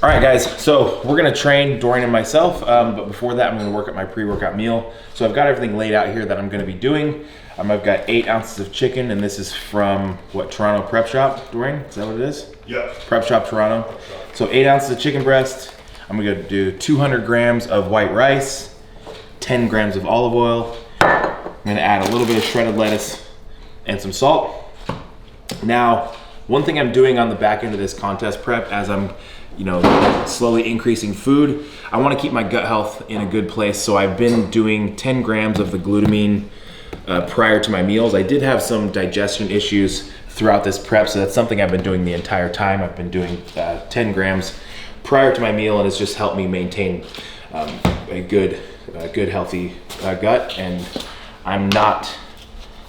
All right, guys, so we're gonna train Dorian and myself, but before that, I'm gonna work at my pre-workout meal. So I've got everything laid out here that I'm gonna be doing. I've got 8 ounces of chicken, and this is from, what, Toronto Prep Shop, Dorian? Is that what it is? Yeah. Prep Shop Toronto. So 8 ounces of chicken breast. I'm gonna do 200 grams of white rice, 10 grams of olive oil. I'm gonna add a little bit of shredded lettuce and some salt. Now, one thing I'm doing on the back end of this contest prep, as I'm slowly increasing food, I want to keep my gut health in a good place. So I've been doing 10 grams of the glutamine prior to my meals. I did have some digestion issues throughout this prep, so that's something I've been doing the entire time. I've been doing 10 grams prior to my meal, and it's just helped me maintain a good healthy gut, and I'm not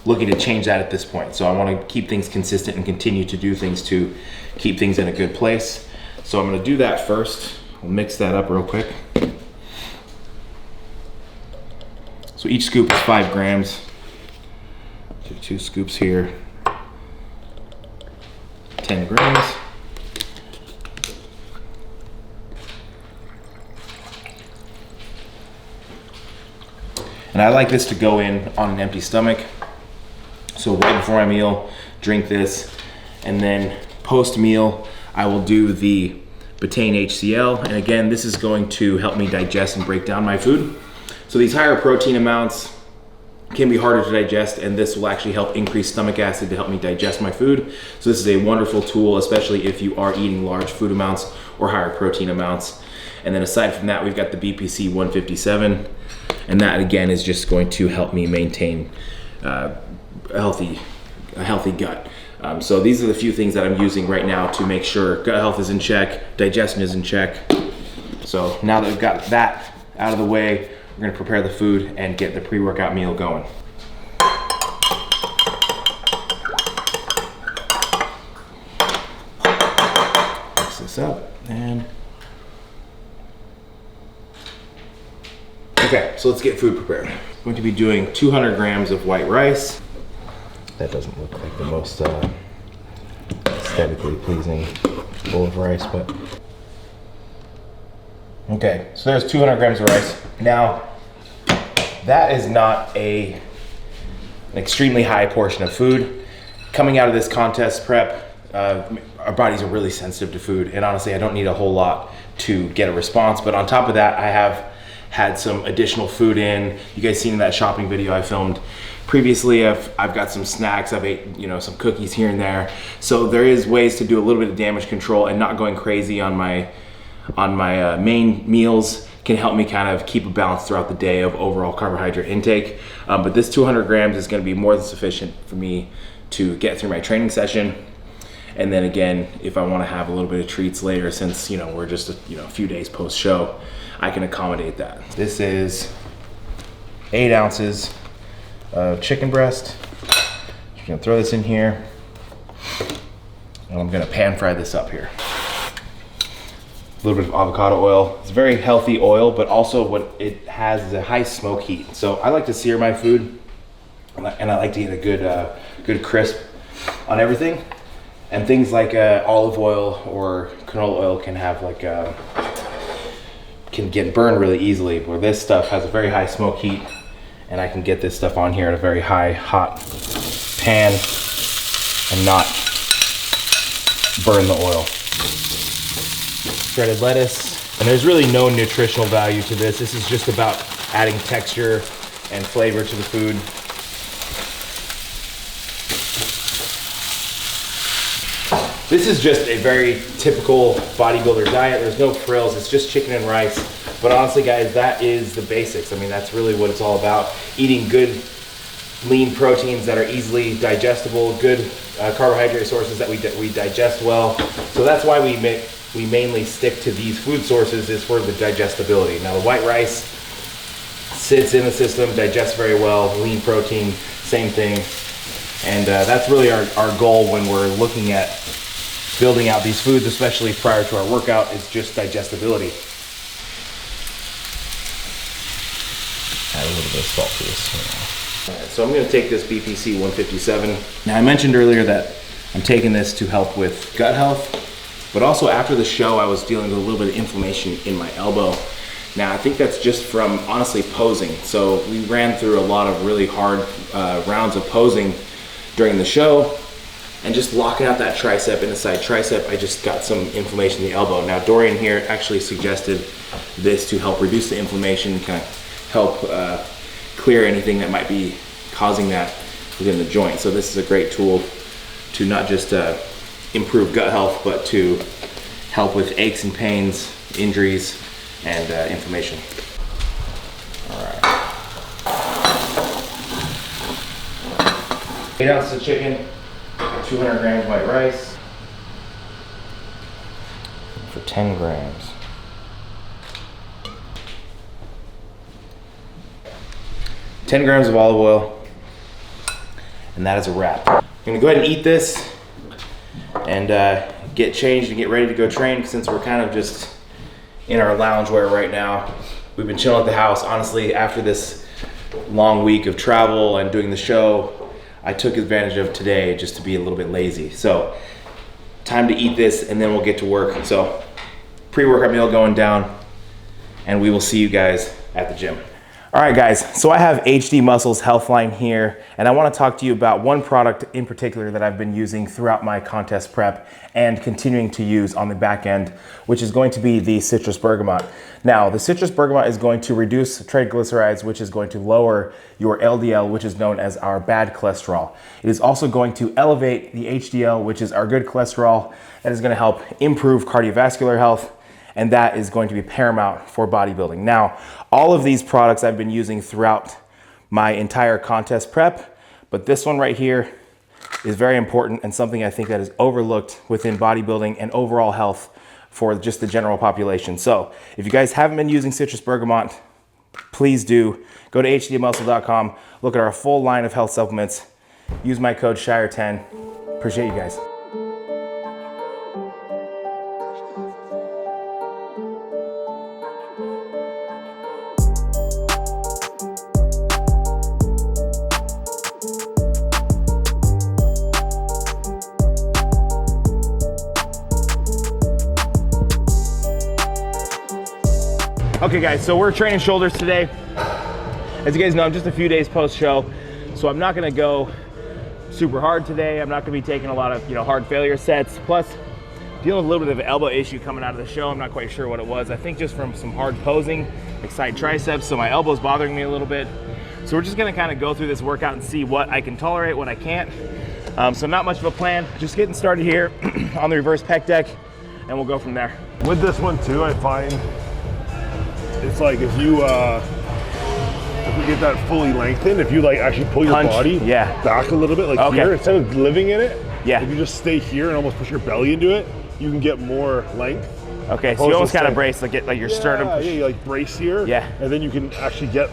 looking to change that at this point. So I want to keep things consistent and continue to do things to keep things in a good place. So I'm gonna do that first. We'll mix that up real quick. So each scoop is 5 grams. So 2 scoops here, 10 grams. And I like this to go in on an empty stomach. So right before my meal, drink this, and then post-meal, I will do the betaine HCl. And again, this is going to help me digest and break down my food. So these higher protein amounts can be harder to digest, and this will actually help increase stomach acid to help me digest my food. So this is a wonderful tool, especially if you are eating large food amounts or higher protein amounts. And then aside from that, we've got the BPC 157. And that again is just going to help me maintain a healthy gut. So these are the few things that I'm using right now to make sure gut health is in check, digestion is in check. So now that we've got that out of the way, we're gonna prepare the food and get the pre-workout meal going. Mix this up and... Okay, so let's get food prepared. I'm going to be doing 200 grams of white rice. That doesn't look like the most aesthetically pleasing bowl of rice, but... Okay, so there's 200 grams of rice. Now, that is not an extremely high portion of food. Coming out of this contest prep, our bodies are really sensitive to food, and honestly, I don't need a whole lot to get a response, but on top of that, I have had some additional food in. You guys seen in that shopping video I filmed previously, I've got some snacks, I've ate some cookies here and there. So there is ways to do a little bit of damage control, and not going crazy on my main meals can help me kind of keep a balance throughout the day of overall carbohydrate intake. But this 200 grams is gonna be more than sufficient for me to get through my training session. And then again, if I wanna have a little bit of treats later, since we're just a few days post-show, I can accommodate that. This is 8 ounces of chicken breast. I'm gonna throw this in here, and I'm gonna pan fry this up here. A little bit of avocado oil. It's very healthy oil, but also what it has is a high smoke heat. So I like to sear my food, and I like to get a good crisp on everything. And things like olive oil or canola oil can have can get burned really easily, where this stuff has a very high smoke heat, and I can get this stuff on here at a very high hot pan and not burn the oil. Shredded lettuce, and there's really no nutritional value to this. This is just about adding texture and flavor to the food. This is just a very typical bodybuilder diet. There's no frills, it's just chicken and rice. But honestly, guys, that is the basics. I mean, that's really what it's all about. Eating good, lean proteins that are easily digestible, good carbohydrate sources that we digest well. So that's why we mainly stick to these food sources, is for the digestibility. Now, the white rice sits in the system, digests very well. Lean protein, same thing. And that's really our goal when we're looking at building out these foods, especially prior to our workout, is just digestibility. Add a little bit of salt to this. All right, so I'm gonna take this BPC 157. Now, I mentioned earlier that I'm taking this to help with gut health, But also after the show, I was dealing with a little bit of inflammation in my elbow. Now, I think that's just from honestly posing. So we ran through a lot of really hard rounds of posing during the show, and just locking out that tricep and the side tricep, I just got some inflammation in the elbow. Now, Dorian here actually suggested this to help reduce the inflammation, kind of help clear anything that might be causing that within the joint. So this is a great tool to not just improve gut health, but to help with aches and pains, injuries, and inflammation. All right. 8 ounces of chicken, 200 grams white rice for 10 grams. 10 grams of olive oil, and that is a wrap. I'm gonna go ahead and eat this and get changed and get ready to go train, since we're kind of just in our loungewear right now. We've been chilling at the house. Honestly, after this long week of travel and doing the show, I took advantage of today just to be a little bit lazy. So time to eat this and then we'll get to work. So pre-workout meal going down, and we will see you guys at the gym. All right, guys, so I have HD Muscles Healthline here, and I want to talk to you about one product in particular that I've been using throughout my contest prep and continuing to use on the back end, which is going to be the citrus bergamot. Now, the citrus bergamot is going to reduce triglycerides, which is going to lower your LDL, which is known as our bad cholesterol. It is also going to elevate the HDL, which is our good cholesterol. That is going to help improve cardiovascular health, and that is going to be paramount for bodybuilding. Now, all of these products I've been using throughout my entire contest prep, but this one right here is very important and something I think that is overlooked within bodybuilding and overall health for just the general population. So if you guys haven't been using citrus bergamot, please do. Go to hdmuscle.com, look at our full line of health supplements, use my code Shier10. Appreciate you guys. Okay guys, so we're training shoulders today. As you guys know, I'm just a few days post-show, so I'm not gonna go super hard today. I'm not gonna be taking a lot of hard failure sets. Plus, dealing with a little bit of an elbow issue coming out of the show. I'm not quite sure what it was. I think just from some hard posing, like side triceps, so my elbow's bothering me a little bit. So we're just gonna kind of go through this workout and see what I can tolerate, what I can't. So not much of a plan, just getting started here on the reverse pec deck, and we'll go from there. With this one too, I find it's like if you get that fully lengthened, if you like actually pull your body back a little bit, like here, instead of living in it, if you just stay here and almost push your belly into it, you can get more length. Okay, so you almost kind of brace, like get like your sternum. Yeah, you like brace here. Yeah. And then you can actually get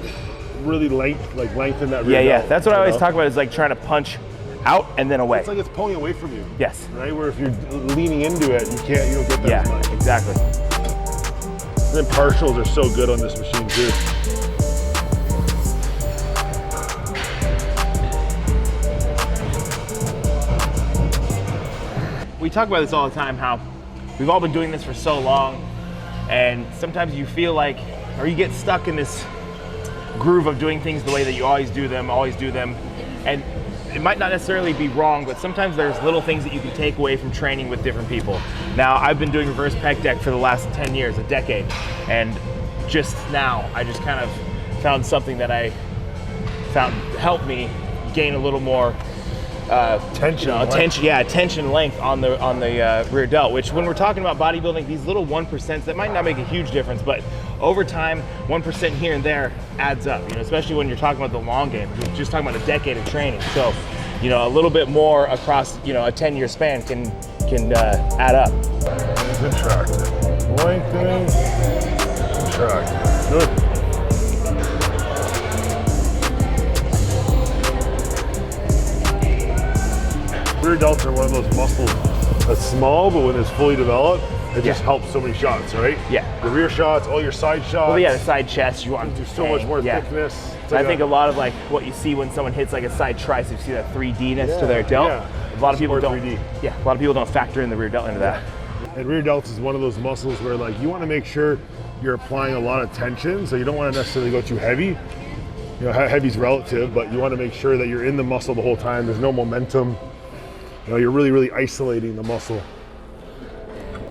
really lengthen that rear Yeah, delt, that's what I always talk about, is like trying to punch out and then away. It's like it's pulling away from you. Yes. Right, where if you're leaning into it, you don't get that as much. Yeah, exactly. And then partials are so good on this machine too. We talk about this all the time, how we've all been doing this for so long, and sometimes you feel like, or you get stuck in this groove of doing things the way that you always do them, and it might not necessarily be wrong, but sometimes there's little things that you can take away from training with different people. Now, I've been doing reverse pec deck for the last 10 years, a decade, and just now, I just kind of found something that I found helped me gain a little more tension length on the rear delt, which when we're talking about bodybuilding, these little 1% that might not make a huge difference, but over time, 1% here and there adds up, especially when you're talking about the long game. We're just talking about a decade of training. So, a little bit more across, a 10-year span can add up. Contracted. Lengthening. Contracted. Good. Rear delts are one of those muscles that's small, but when it's fully developed, it just helps so many shots, right? Yeah. The rear shots, all your side shots. Well, yeah, the side chest, you want to do so much more thickness. I think a lot of like what you see when someone hits like a side tricep, you see that 3D-ness to their delt. A lot of people don't. 3D. Yeah, a lot of people don't factor in the rear delt into that. And rear delts is one of those muscles where like you want to make sure you're applying a lot of tension, so you don't want to necessarily go too heavy. You know, heavy's relative, but you want to make sure that you're in the muscle the whole time. There's no momentum. You know, you're really isolating the muscle.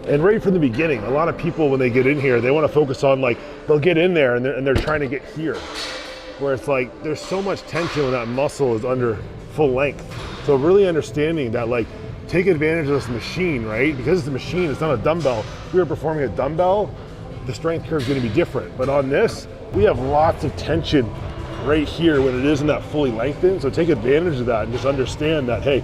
And right from the beginning, a lot of people when they get in here, they want to focus on like, they'll get in there and they're trying to get here. Where it's like, there's so much tension when that muscle is under full length. So really understanding that like, take advantage of this machine, right? Because it's a machine, it's not a dumbbell. If we were performing a dumbbell, the strength curve is going to be different. But on this, we have lots of tension right here when it isn't that fully lengthened. So take advantage of that and just understand that, hey,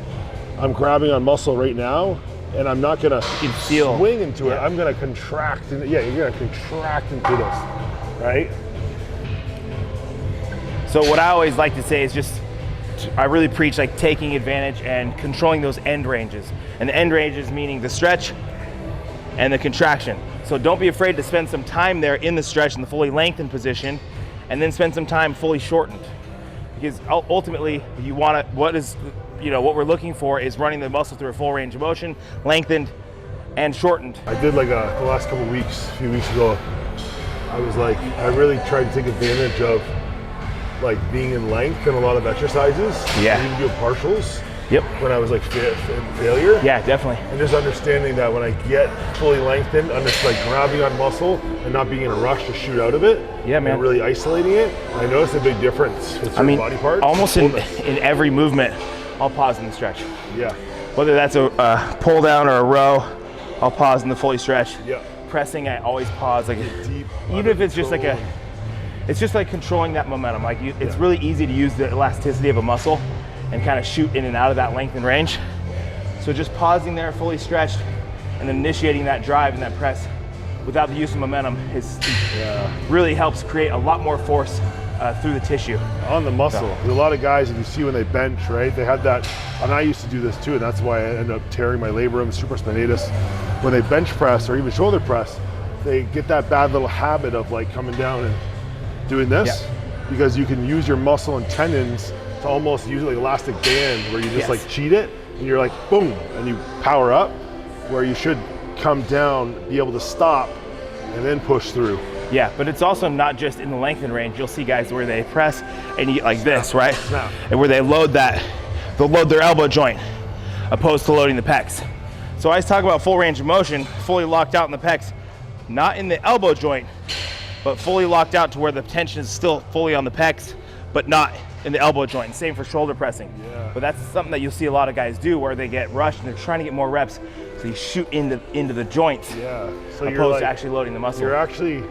I'm grabbing on muscle right now and I'm not gonna swing into it. I'm gonna contract, you're gonna contract into this, right? So what I always like to say is just, I really preach like taking advantage and controlling those end ranges. And the end ranges meaning the stretch and the contraction. So don't be afraid to spend some time there in the stretch in the fully lengthened position, and then spend some time fully shortened. Because ultimately, you want to, what we're looking for is running the muscle through a full range of motion, lengthened and shortened. I did like the last couple weeks, a few weeks ago, I was like, I really tried to take advantage of like being in length in a lot of exercises. Yeah. I even do partials. Yep. When I was like failure. Yeah, definitely. And just understanding that when I get fully lengthened, I'm just like grabbing on muscle and not being in a rush to shoot out of it. Yeah, man. And really isolating it. I noticed a big difference with certain body parts. Almost in every movement, I'll pause in the stretch. Yeah. Whether that's a pull down or a row, I'll pause in the fully stretch. Yeah. Pressing, I always pause. Like deep, even if it's just like it's just like controlling that momentum. Like it's really easy to use the elasticity of a muscle and kind of shoot in and out of that length and range. So just pausing there, fully stretched, and then initiating that drive and that press without the use of momentum really helps create a lot more force through the tissue. On the muscle. There's a lot of guys, if you see when they bench, right, they have that, and I used to do this too, and that's why I ended up tearing my labrum, supraspinatus. When they bench press or even shoulder press, they get that bad little habit of like coming down and doing this, because you can use your muscle and tendons to almost use it like elastic band, where you just like cheat it and you're like boom and you power up, where you should come down, be able to stop and then push through. Yeah, but it's also not just in the lengthened range. You'll see guys where they press and you like this, right? Snap. And where they load they'll load their elbow joint opposed to loading the pecs. So I always talk about full range of motion, fully locked out in the pecs, not in the elbow joint, but fully locked out to where the tension is still fully on the pecs, but not in the elbow joint. Same for shoulder pressing. Yeah. But that's something that you'll see a lot of guys do, where they get rushed and they're trying to get more reps, so you shoot into the joints, so opposed to actually loading the muscle. You're actually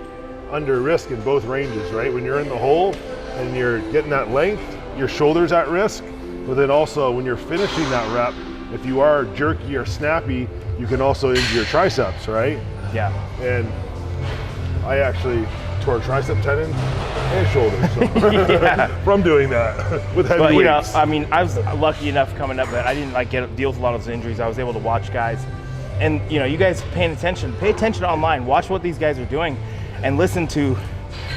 under risk in both ranges, right? When you're in the hole and you're getting that length, your shoulder's at risk, but then also when you're finishing that rep, if you are jerky or snappy, you can also injure your triceps, right? Yeah. And I actually tore a tricep tendon and shoulder from doing that with heavy weights. You know, I mean, I was lucky enough coming up that I didn't like deal with a lot of those injuries. I was able to watch guys, and you know, you guys pay attention online, watch what these guys are doing, and listen to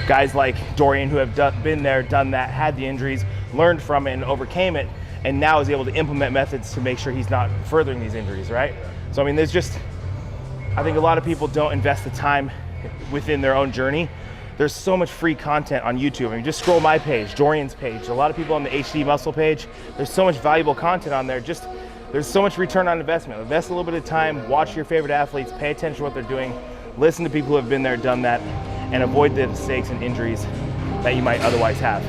guys like Dorian who have been there, done that, had the injuries, learned from it and overcame it, and now is able to implement methods to make sure he's not furthering these injuries, right? So I mean, I think a lot of people don't invest the time within their own journey. There's so much free content on YouTube. I mean, just scroll my page, Dorian's page, a lot of people on the HD Muscle page. There's so much valuable content on there. There's so much return on investment. Invest a little bit of time, watch your favorite athletes, pay attention to what they're doing, listen to people who have been there, done that, and avoid the mistakes and injuries that you might otherwise have.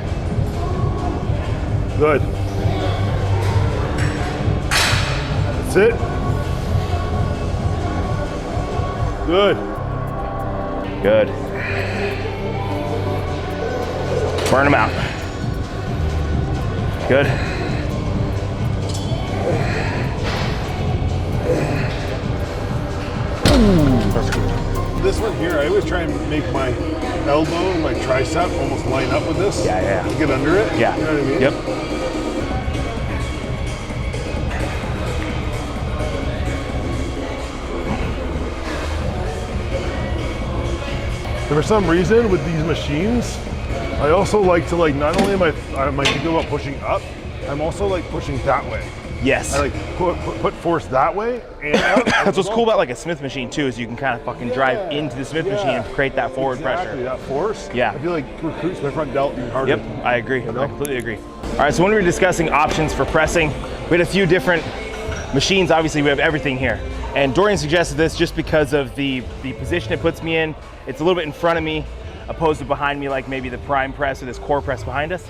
Good. That's it. Good. Good. Burn them out. Good. This one here, I always try and make my elbow and my tricep almost line up with this. Yeah. Get under it. Yeah. You know what I mean? Yep. And for some reason with these machines, I also like to not only am I thinking about pushing up, I'm also like pushing that way. Yes. I like put force that way and out. That's what's cool about like a Smith machine too, is you can kind of fucking drive into the Smith machine and create that forward pressure. That force. Yeah. I feel like recruits my front delt even harder. Yep, I agree. I completely agree. All right, so when we were discussing options for pressing, we had a few different machines. Obviously, we have everything here. And Dorian suggested this just because of the position it puts me in. It's a little bit in front of me, opposed to behind me, like maybe the prime press or this core press behind us.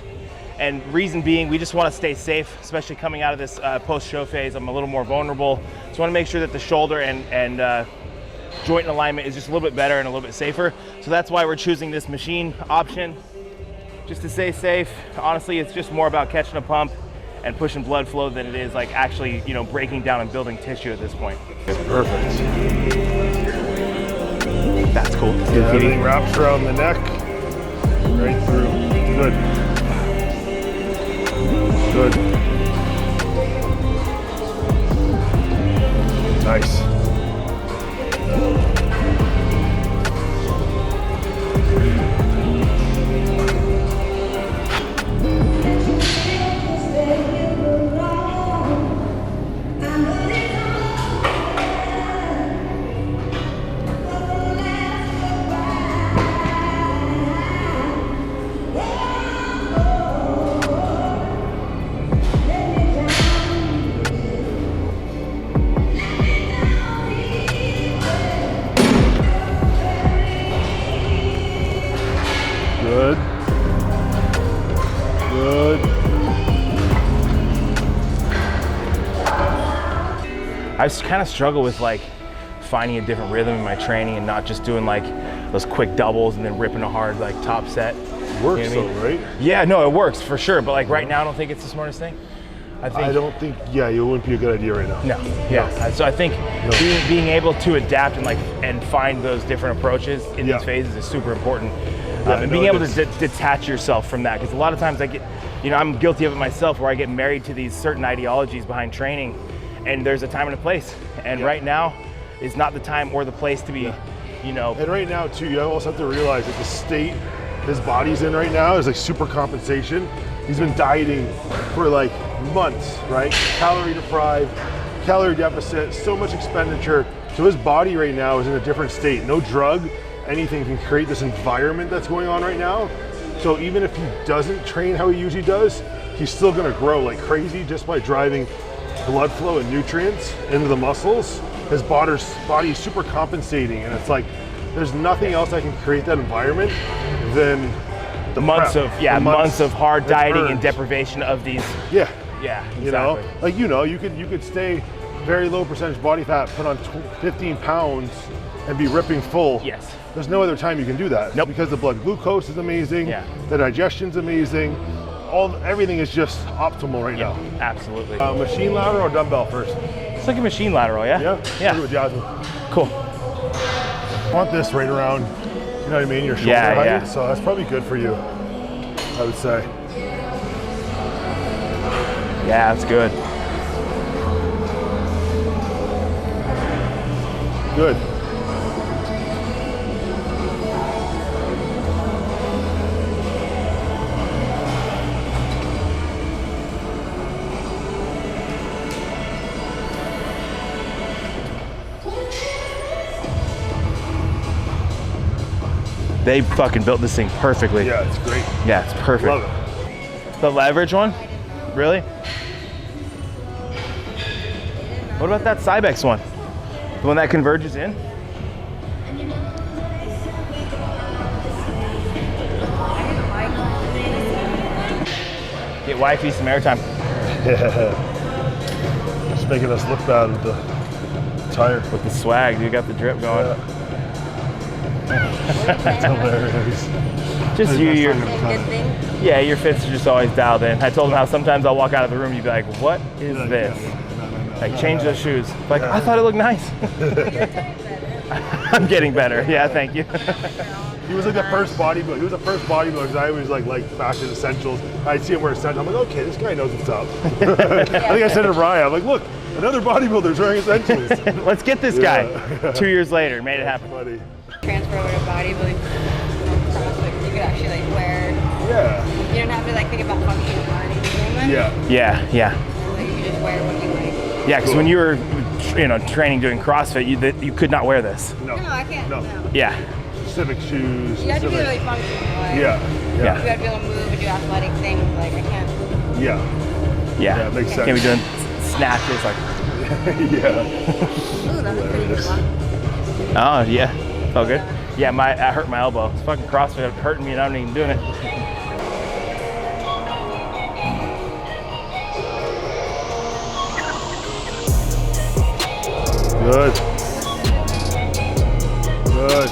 And reason being, we just want to stay safe, especially coming out of this post-show phase. I'm a little more vulnerable. So I want to make sure that the shoulder and joint alignment is just a little bit better and a little bit safer. So that's why we're choosing this machine option, just to stay safe. Honestly, it's just more about catching a pump and pushing blood flow than it is like actually, you know, breaking down and building tissue at this point. Perfect. That's cool. Yeah, everything wraps around the neck, right through. Good. Good. Nice. Good. Good. I just kind of struggle with like finding a different rhythm in my training and not just doing like those quick doubles and then ripping a hard like top set. Works you know what I mean? though, right? Yeah, no, it works for sure. But like right now, I don't think it's the smartest thing. I don't think, yeah, it wouldn't be a good idea right now. No, yeah. So I think being able to adapt and find those different approaches in these phases is super important. And being able to detach yourself from that, because a lot of times I'm guilty of it myself, where I get married to these certain ideologies behind training, and there's a time and a place. And right now is not the time or the place to be, you know. And right now too, you also have to realize that the state his body's in right now is like super compensation. He's been dieting for like months, right? Calorie deprived, calorie deficit, so much expenditure. So his body right now is in a different state. No drug, anything can create this environment that's going on right now. So even if he doesn't train how he usually does, he's still gonna grow like crazy just by driving blood flow and nutrients into the muscles. His body is super compensating, and it's like, there's nothing else that can create that environment than the months of hard dieting and earned. deprivation of these. Yeah, exactly. you know, like you could stay very low percentage body fat, put on 15 pounds, and be ripping full. Yes. There's no other time you can do that. Nope. Because the blood glucose is amazing. Yeah. The digestion's amazing. Everything is just optimal right now. Absolutely. Machine lateral or dumbbell first? It's like a machine lateral, yeah? Yeah. With Jasmine. Cool. I want this right around, you know what I mean, your shoulder height. Yeah. So that's probably good for you, I would say. Yeah, that's good. Good. They fucking built this thing perfectly. Yeah, it's great. Yeah, it's perfect. Love it. The leverage one? Really? What about that Cybex one? The one that converges in? Get wifey some airtime. Yeah. Just making us look bad with the tire. With the swag, you got the drip going. Yeah. That's hilarious. Just your fits are just always dialed in. I told him how sometimes I'll walk out of the room, you'd be like, what is this? Like, change those shoes. Like, I thought it looked nice. I'm getting better. Yeah, thank you. He was like the first bodybuilder. He was the first bodybuilder because I always like fashion essentials. I'd see him wear essentials. I'm like, okay, this guy knows what's up. I think I said to Ryan, I'm like, look, another bodybuilder's wearing essentials. Let's get this guy. 2 years later, made it happen. Funny. Transfer over to bodybuilding, CrossFit, you could actually like wear. Yeah. You don't have to like think about functionality. Yeah. Yeah. Like you can just wear what you Yeah, because when you were, training doing CrossFit, you could not wear this. No, I can't. No. Yeah. Specific shoes. You have to be really functional. Like, Yeah. You have to be able to move and do athletic things. Like, I can't. Yeah. Yeah. Makes sense. Can't be doing snatches like. Yeah. Ooh, that's a pretty good one. Oh yeah. Felt good. Yeah, I hurt my elbow. It's fucking CrossFit hurting me and I'm not even doing it. Good. Good.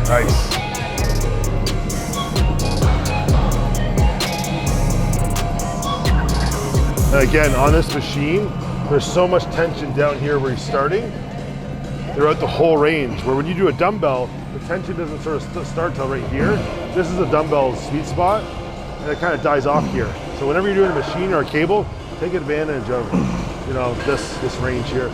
Nice. And again, on this machine, there's so much tension down here where you're starting throughout the whole range, where when you do a dumbbell, the tension doesn't sort of start till right here. This is a dumbbell's sweet spot, and it kind of dies off here. So whenever you're doing a machine or a cable, take advantage of, this range here.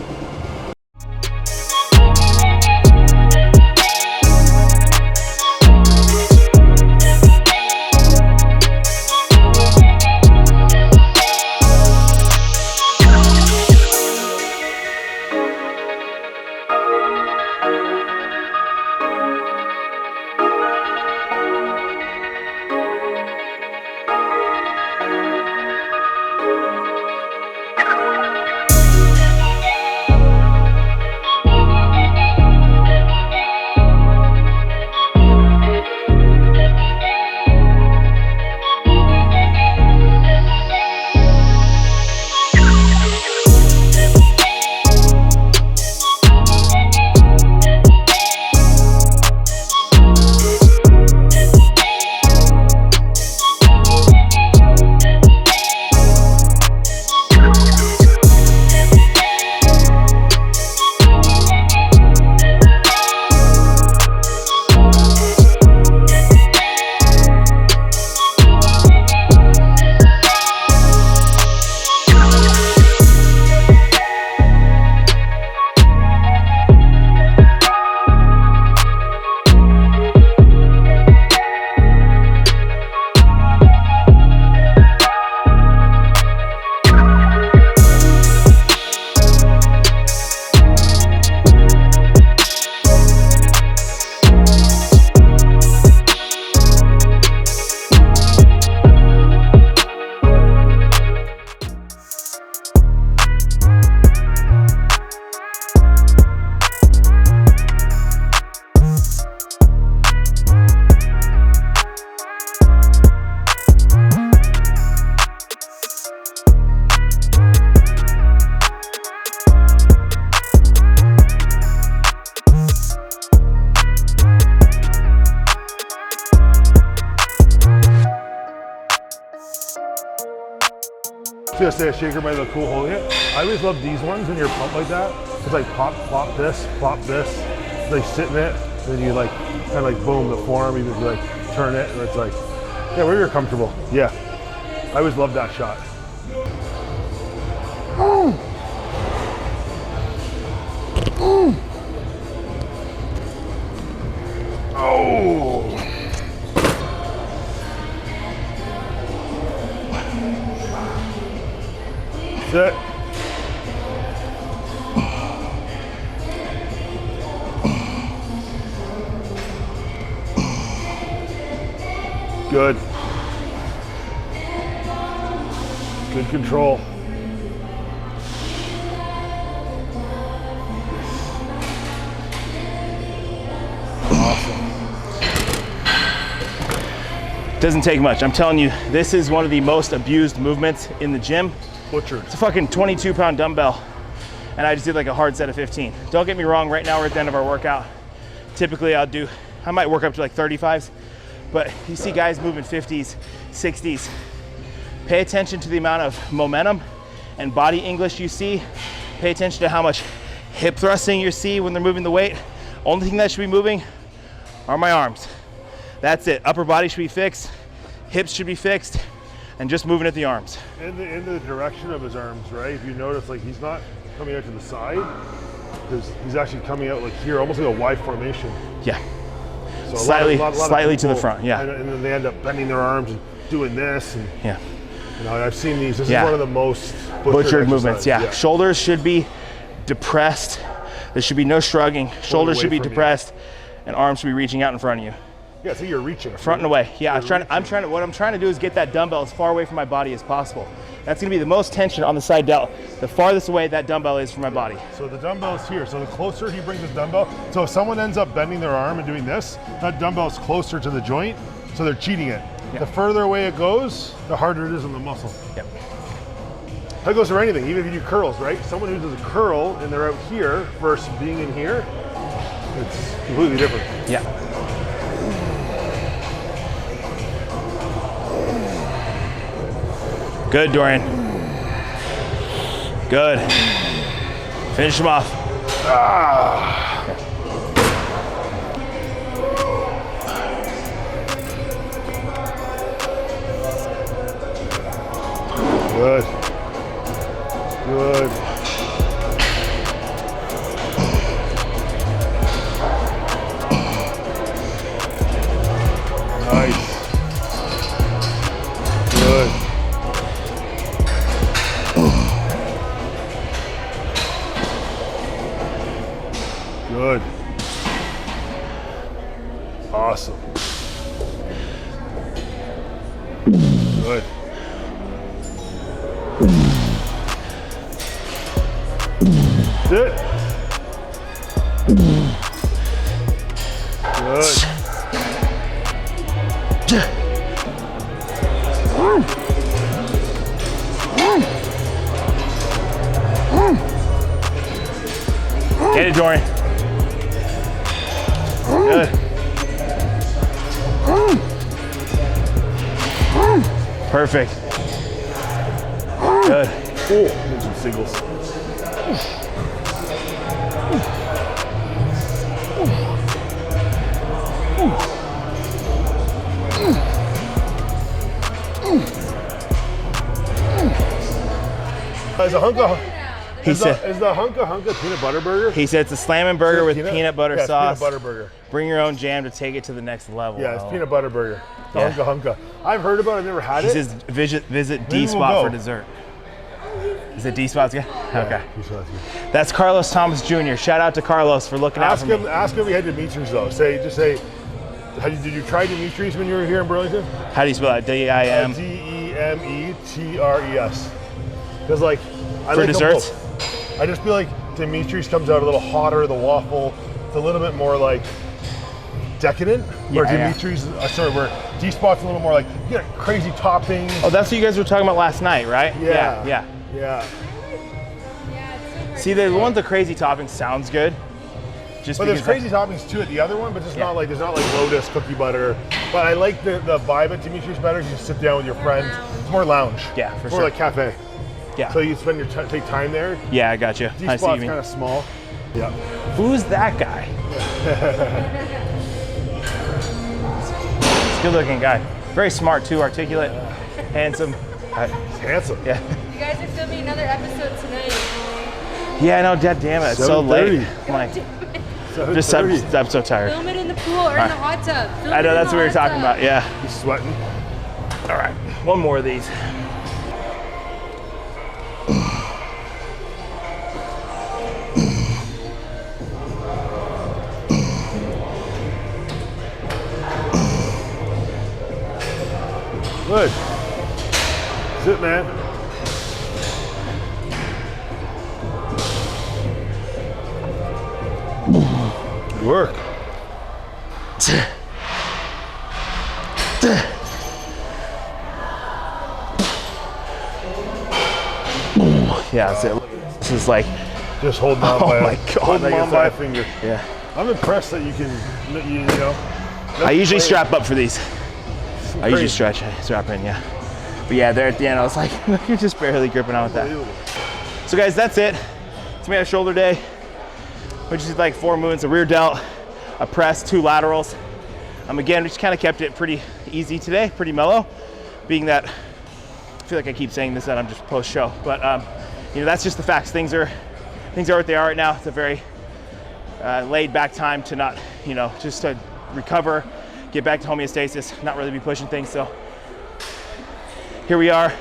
Just say a shaker might look cool holding it. I always love these ones when you're pumped like that. It's like plop this. It's like sit in it, and then you like kind of like boom the form. Even if you like turn it, and it's like, yeah, where you're comfortable. Yeah, I always love that shot. Oh. That's it. Good. Good control. Doesn't take much. I'm telling you, this is one of the most abused movements in the gym. Butchered. It's a fucking 22-pound dumbbell, and I just did like a hard set of 15. Don't get me wrong, right now we're at the end of our workout. Typically I might work up to like 35s, but you see guys moving 50s, 60s. Pay attention to the amount of momentum and body English you see. Pay attention to how much hip thrusting you see when they're moving the weight. Only thing that should be moving are my arms. That's it. Upper body should be fixed, hips should be fixed, and just moving at the arms. In the direction of his arms, right? If you notice, like he's not coming out to the side, because he's actually coming out like here, almost like a Y formation. Yeah. So slightly a lot of to the front, yeah. And then they end up bending their arms and doing this. And yeah. You know, I've seen these. This is one of the most butchered movements. Yeah. Shoulders should be depressed. There should be no shrugging. Shoulders should be depressed, and arms should be reaching out in front of you. Yeah, so you're reaching. Front and away. Yeah, what I'm trying to do is get that dumbbell as far away from my body as possible. That's gonna be the most tension on the side delt. The farthest away that dumbbell is from my body. So the dumbbell is here. So the closer he brings his dumbbell, so if someone ends up bending their arm and doing this, that dumbbell is closer to the joint, so they're cheating it. Yep. The further away it goes, the harder it is on the muscle. Yep. That goes for anything, even if you do curls, right? Someone who does a curl and they're out here versus being in here, it's completely different. Yeah. Good, Dorian. Good. Finish him off. Good. Good. Nice. Good. Good. Awesome. Good. Sit. Good. Get it, Dorian. Good. Perfect. Good. Cool. There's some singles. Is a hunka? Is the hunka peanut butter burger? He said it's a slamming burger with peanut butter sauce. Peanut butter burger. Bring your own jam to take it to the next level. Yeah, it's peanut butter burger. The hunka. I've heard about it, I've never had it. He says visit D Spot for dessert. Is it D Spot's good? Yeah, okay. good. That's Carlos Thomas Jr. Shout out to Carlos for looking out for me. Ask him if he had Dimitri's though. Just say, did you try Dimitri's when you were here in Burlington? How do you spell that? D-I-M? D-E-M-E-T-R-E-S. Because like, I for like desserts? Them both. I just feel like Dimitri's comes out a little hotter, the waffle. It's a little bit more like decadent. Where Dimitri's, where D-Spot's a little more like, you got crazy toppings. Oh, that's what you guys were talking about last night, right? Yeah. See, the one with the crazy toppings sounds good. But there's crazy toppings too at the other one, but there's not like lotus cookie butter. But I like the vibe at Dimitri's better. You just sit down with your friends. It's more lounge. Yeah, for more sure. like cafe. Yeah. So you spend take time there. Yeah, I got you. D-Spot's kind of small. Yeah. Who's that guy? He's a good-looking guy. Very smart too, articulate, handsome. He's handsome. Yeah. You guys are filming another episode tonight. Yeah, I know. Damn it, it's so late. I'm like, I'm so tired. Film it in the pool or in the hot tub. I know that's what we were talking about. Yeah. He's sweating. All right, one more of these. Good. Sit, man. Good work. Yeah, that's it. This is like, just holding on by a finger. Yeah. I'm impressed that you can, you know. I usually strap up for these. I usually strap in, yeah. But yeah, there at the end, I was like, you're just barely gripping on with that. So guys, that's it. It's made a shoulder day, which is like 4 movements, a rear delt, a press, 2 laterals. Again, we just kind of kept it pretty easy today, pretty mellow, being that, I feel like I keep saying this that I'm just post-show, but you know, that's just the facts. Things are what they are right now. It's a very laid back time to not, you know, just to recover, get back to homeostasis, not really be pushing things. So here we are.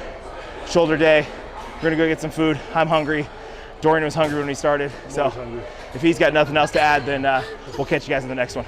shoulder day. We're gonna go get some food. I'm hungry. Dorian was hungry when we started. So if he's got nothing else to add, then we'll catch you guys in the next one.